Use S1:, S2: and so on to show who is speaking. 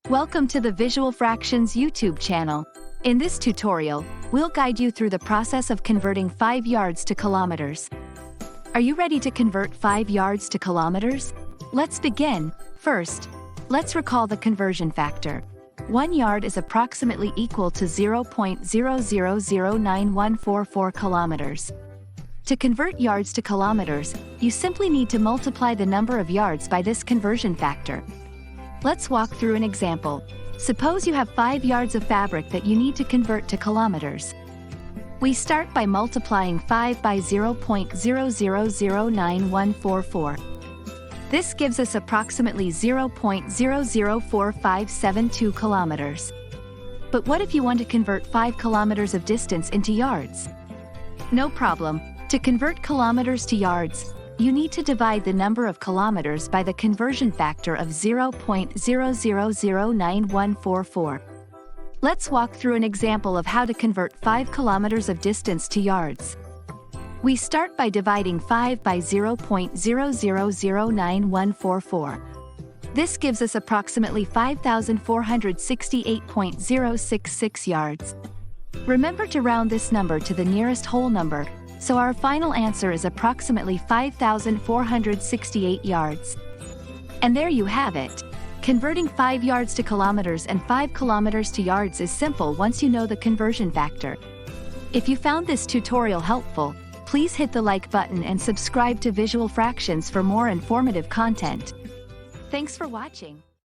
S1: Welcome to the Visual Fractions YouTube channel. In this tutorial, we'll guide you through the process of converting 5 yards to kilometers. Are you ready to convert 5 yards to kilometers? Let's begin. First, let's recall the conversion factor. 1 yard is approximately equal to 0.00091144 kilometers. To convert yards to kilometers, you simply need to multiply the number of yards by this conversion factor. Let's walk through an example. Suppose you have 5 yards of fabric that you need to convert to kilometers. We start by multiplying 5 by 0.00091144. This gives us approximately 0.004572 kilometers. But what if you want to convert 5 kilometers of distance into yards? No problem. To convert kilometers to yards, you need to divide the number of kilometers by the conversion factor of 0.00091144. Let's walk through an example of how to convert 5 kilometers of distance to yards. We start by dividing 5 by 0.00091144. This gives us approximately 5,468.066 yards. Remember to round this number to the nearest whole number, so our final answer is approximately 5,468 yards. And there you have it. Converting 5 yards to kilometers and 5 kilometers to yards is simple once you know the conversion factor. If you found this tutorial helpful, please hit the like button and subscribe to Visual Fractions for more informative content. Thanks for watching.